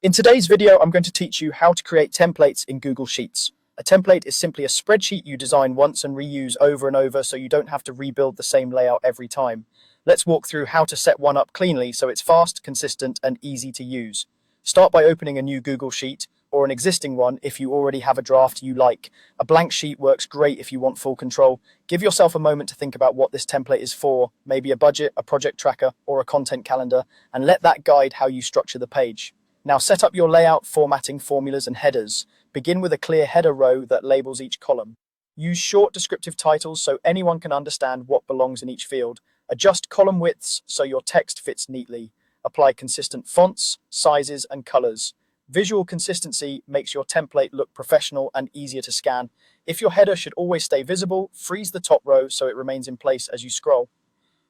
In today's video, I'm going to teach you how to create templates in Google Sheets. A template is simply a spreadsheet you design once and reuse over and over so you don't have to rebuild the same layout every time. Let's walk through how to set one up cleanly so it's fast, consistent, and easy to use. Start by opening a new Google Sheet or an existing one if you already have a draft you like. A blank sheet works great if you want full control. Give yourself a moment to think about what this template is for, maybe a budget, a project tracker, or a content calendar, and let that guide how you structure the page. Now set up your layout, formatting, formulas, and headers. Begin with a clear header row that labels each column. Use short descriptive titles so anyone can understand what belongs in each field. Adjust column widths so your text fits neatly. Apply consistent fonts, sizes, and colors. Visual consistency makes your template look professional and easier to scan. If your header should always stay visible, freeze the top row so it remains in place as you scroll.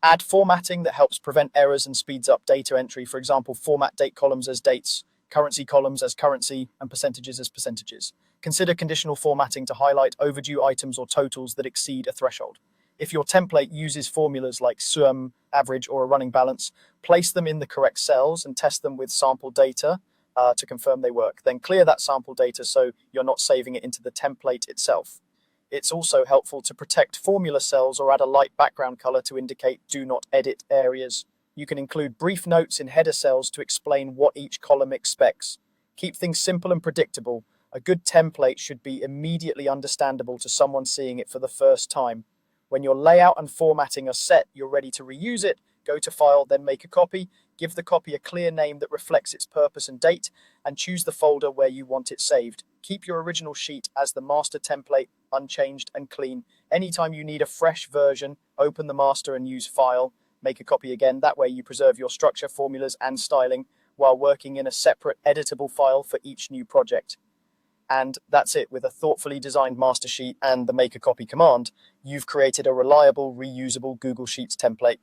Add formatting that helps prevent errors and speeds up data entry. For example, format date columns as dates, currency columns as currency, and percentages as percentages. Consider conditional formatting to highlight overdue items or totals that exceed a threshold. If your template uses formulas like sum, average, or a running balance, place them in the correct cells and test them with sample data to confirm they work. Then clear that sample data so you're not saving it into the template itself. It's also helpful to protect formula cells or add a light background color to indicate do not edit areas. You can include brief notes in header cells to explain what each column expects. Keep things simple and predictable. A good template should be immediately understandable to someone seeing it for the first time. When your layout and formatting are set, you're ready to reuse it. Go to File, then Make a Copy. Give the copy a clear name that reflects its purpose and date, and choose the folder where you want it saved. Keep your original sheet as the master template, unchanged and clean. Anytime you need a fresh version, open the master and use File, Make a Copy again. That way you preserve your structure, formulas, and styling while working in a separate editable file for each new project. And that's it. With a thoughtfully designed master sheet and the Make a Copy command, you've created a reliable, reusable Google Sheets template.